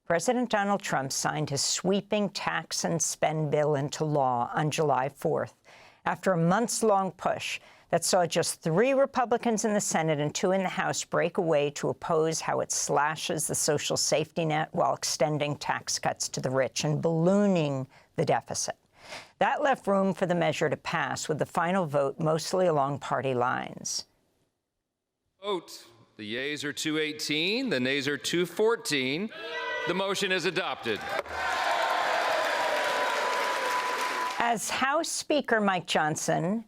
President Donald Trump signed his sweeping tax and spend bill into law on July 4th after a months-long push that saw just 3 Republicans in the Senate and 2 in the House break away to oppose how it slashes the social safety net while extending tax cuts to the rich and ballooning the deficit. That left room for the measure to pass, with the final vote mostly along party lines. Vote. The yeas are 218, the nays are 214. The motion is adopted. As House Speaker Mike Johnson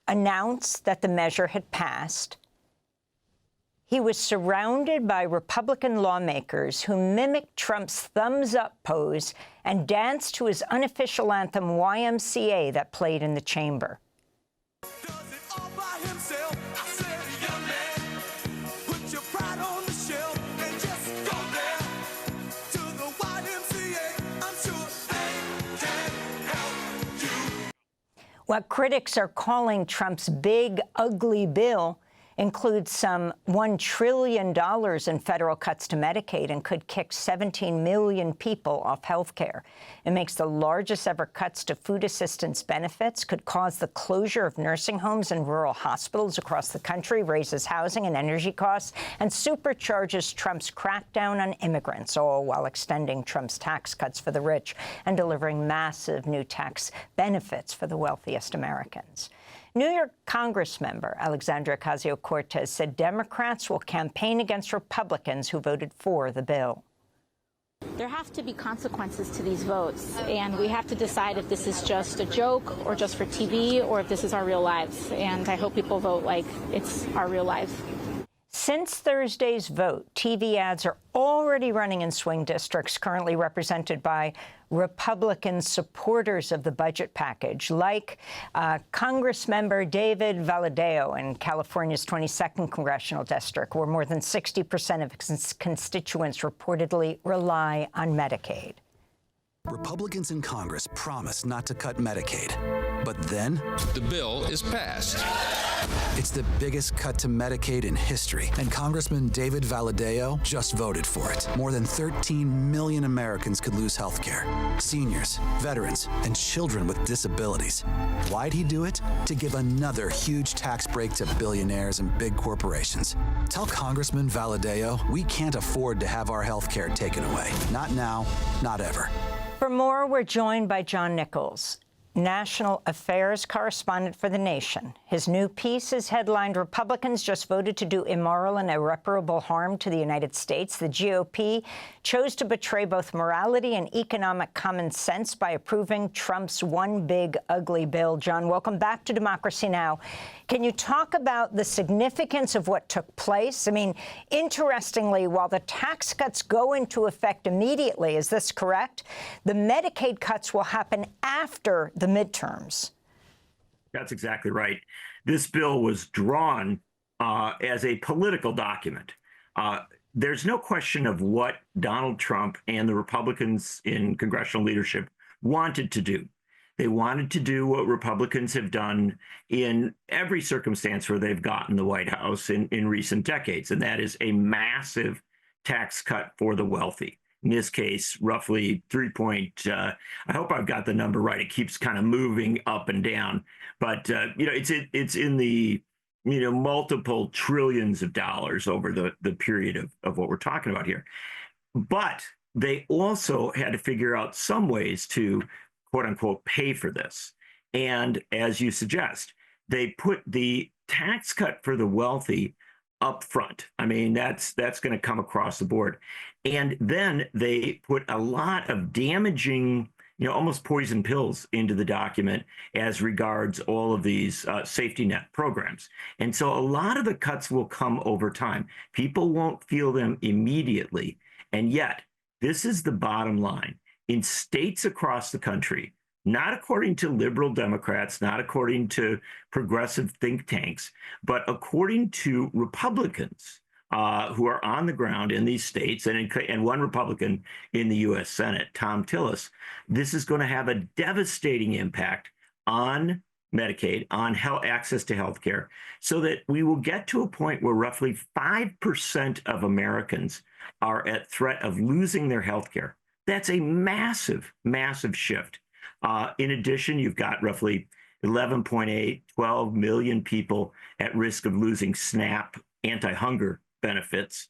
announced that the measure had passed, he was surrounded by Republican lawmakers who mimicked Trump's thumbs-up pose and danced to his unofficial anthem YMCA that played in the chamber. What critics are calling Trump's big, ugly bill includes some $1 trillion in federal cuts to Medicaid and could kick 17 million people off health care. It makes the largest ever cuts to food assistance benefits, could cause the closure of nursing homes and rural hospitals across the country, raises housing and energy costs, and supercharges Trump's crackdown on immigrants, all while extending Trump's tax cuts for the rich and delivering massive new tax benefits for the wealthiest Americans. New York Congressmember Alexandria Ocasio-Cortez said Democrats will campaign against Republicans who voted for the bill. There have to be consequences to these votes, and we have to decide if this is just a joke or just for TV or if this is our real lives. And I hope people vote like it's our real lives. Since Thursday's vote, TV ads are already running in swing districts currently represented by Republican supporters of the budget package, like Congressmember David Valadao in California's 22nd congressional district, where more than 60% of his constituents reportedly rely on Medicaid. Republicans in Congress promised not to cut Medicaid, but then The bill is passed. it's the biggest cut to Medicaid in history, and Congressman David Valadao just voted for it. More than 13 million Americans could lose health care. Seniors, veterans, and children with disabilities. Why'd he do it? To give another huge tax break to billionaires and big corporations. Tell Congressman Valadao we can't afford to have our health care taken away. Not now, not ever. For more, we're joined by John Nichols, national affairs correspondent for The Nation. His new piece is headlined, "Republicans Just Voted to Do Immoral and Irreparable Harm to the United States. The GOP chose to betray both morality and economic common sense by approving Trump's one big, ugly bill." John, welcome back to Democracy Now! Can you talk about the significance of what took place? I mean, interestingly, while the tax cuts go into effect immediately, is this correct? The Medicaid cuts will happen after the midterms. That's exactly right. This bill was drawn as a political document. There's no question of what Donald Trump and the Republicans in congressional leadership wanted to do. They wanted to do what Republicans have done in every circumstance where they've gotten the White House in recent decades, and that is a massive tax cut for the wealthy. In this case, roughly I hope I've got the number right. It keeps kind of moving up and down, but it's in the multiple trillions of dollars over the period of what we're talking about here. But they also had to figure out some ways to, quote unquote, pay for this. And as you suggest, they put the tax cut for the wealthy up front. I mean, that's going to come across the board. And then they put a lot of damaging, almost poison pills into the document as regards all of these safety net programs. And so a lot of the cuts will come over time. People won't feel them immediately. And yet, this is the bottom line. In states across the country, not according to liberal Democrats, not according to progressive think tanks, but according to Republicans who are on the ground in these states, and one Republican in the U.S. Senate, Tom Tillis, this is going to have a devastating impact on Medicaid, on access to health care, so that we will get to a point where roughly 5% of Americans are at threat of losing their health care. That's a massive, massive shift. In addition, you've got roughly 11.8, 12 million people at risk of losing SNAP anti-hunger benefits.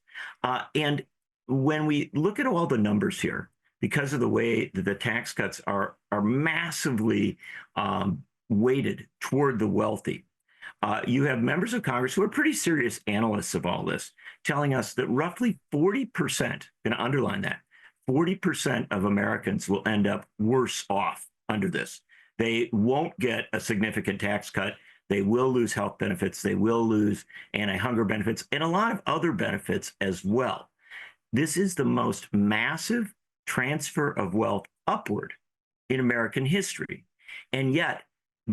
And when we look at all the numbers here, because of the way that the tax cuts are massively weighted toward the wealthy, you have members of Congress who are pretty serious analysts of all this telling us that roughly 40%, going to underline that, 40% of Americans will end up worse off under this. They won't get a significant tax cut. They will lose health benefits. They will lose anti-hunger benefits and a lot of other benefits as well. This is the most massive transfer of wealth upward in American history. And yet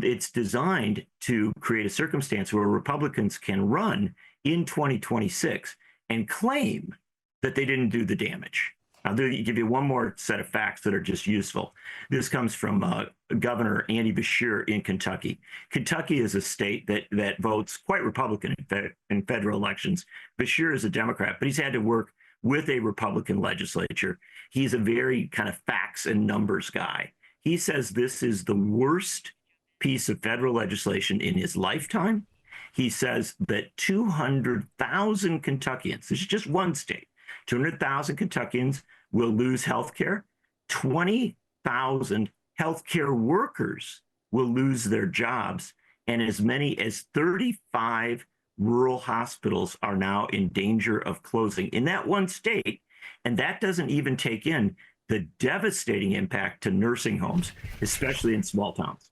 it's designed to create a circumstance where Republicans can run in 2026 and claim that they didn't do the damage. I'll give you one more set of facts that are just useful. This comes from Governor Andy Beshear in Kentucky. Kentucky is a state that votes quite Republican in federal elections. Beshear is a Democrat, but he's had to work with a Republican legislature. He's a very kind of facts and numbers guy. He says this is the worst piece of federal legislation in his lifetime. He says that 200,000 Kentuckians, this is just one state, 200,000 Kentuckians will lose health care. 20,000 healthcare workers will lose their jobs. And as many as 35 rural hospitals are now in danger of closing in that one state. And that doesn't even take in the devastating impact to nursing homes, especially in small towns.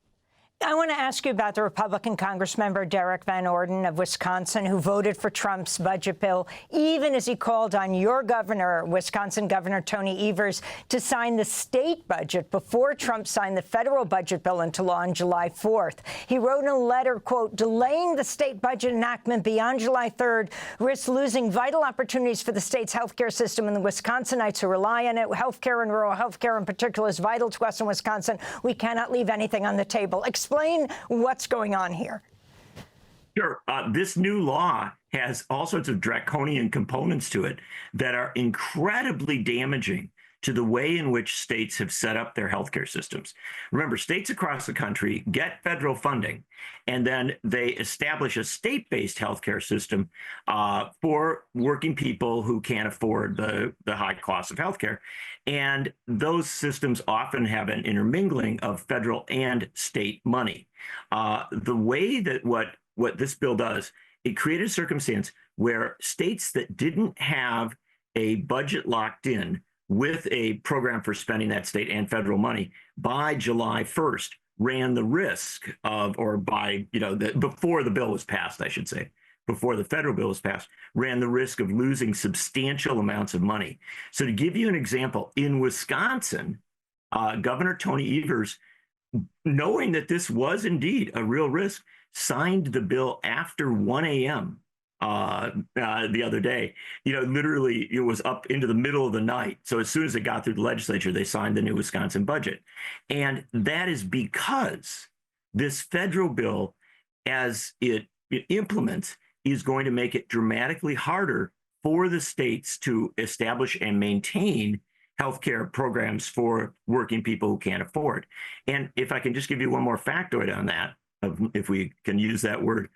I want to ask you about the Republican Congressmember Derek Van Orden of Wisconsin, who voted for Trump's budget bill, even as he called on your governor, Wisconsin Governor Tony Evers, to sign the state budget before Trump signed the federal budget bill into law on July 4th. He wrote in a letter, quote, delaying the state budget enactment beyond July 3rd risks losing vital opportunities for the state's health care system and the Wisconsinites who rely on it. Health care and rural health care in particular is vital to us in Wisconsin. We cannot leave anything on the table. Explain what's going on here. Sure. This new law has all sorts of draconian components to it that are incredibly damaging to the way in which states have set up their healthcare systems. Remember, states across the country get federal funding, and then they establish a state-based healthcare system for working people who can't afford the high cost of healthcare. And those systems often have an intermingling of federal and state money. The way that what this bill does, it created a circumstance where states that didn't have a budget locked in with a program for spending that state and federal money by July 1st ran the risk of, or by, before the bill was passed, I should say, before the federal bill was passed, ran the risk of losing substantial amounts of money. So to give you an example, in Wisconsin, Governor Tony Evers, knowing that this was indeed a real risk, signed the bill after 1 a.m. The other day. Literally, it was up into the middle of the night. So as soon as it got through the legislature, they signed the new Wisconsin budget. And that is because this federal bill, as it implements, is going to make it dramatically harder for the states to establish and maintain healthcare programs for working people who can't afford. And if I can just give you one more factoid on that, if we can use that word,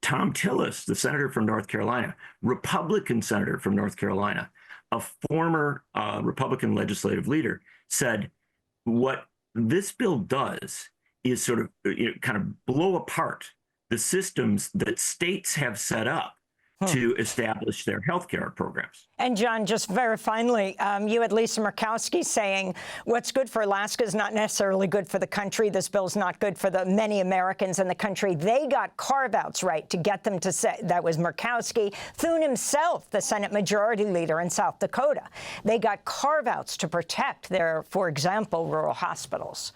Tom Tillis, the senator from North Carolina, Republican senator from North Carolina, a former Republican legislative leader, said what this bill does is sort of kind of blow apart the systems that states have set up to establish their healthcare programs. And John, just very finally, you had Lisa Murkowski saying what's good for Alaska is not necessarily good for the country. This bill's not good for the many Americans in the country. They got carve-outs right to get them to say, that was Murkowski. Thune himself, the Senate Majority Leader in South Dakota. They got carve-outs to protect their, for example, rural hospitals.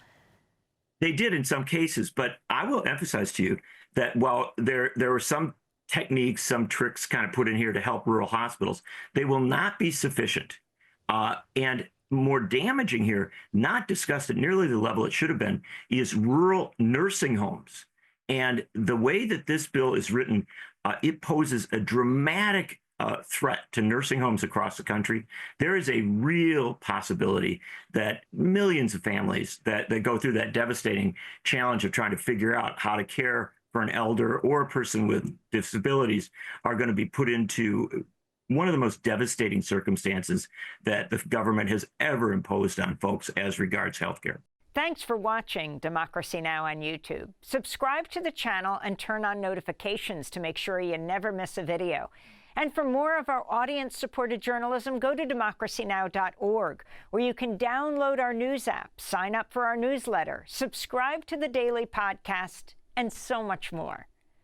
They did in some cases, but I will emphasize to you that while there were some techniques, some tricks kind of put in here to help rural hospitals, they will not be sufficient. And more damaging here, not discussed at nearly the level it should have been, is rural nursing homes. And the way that this bill is written, it poses a dramatic threat to nursing homes across the country. There is a real possibility that millions of families that go through that devastating challenge of trying to figure out how to care for an elder or a person with disabilities are going to be put into one of the most devastating circumstances that the government has ever imposed on folks as regards healthcare. Thanks for watching Democracy Now! On YouTube. Subscribe to the channel and turn on notifications to make sure you never miss a video. And for more of our audience-supported journalism, go to democracynow.org, where you can download our news app, sign up for our newsletter, subscribe to the daily podcast, and so much more.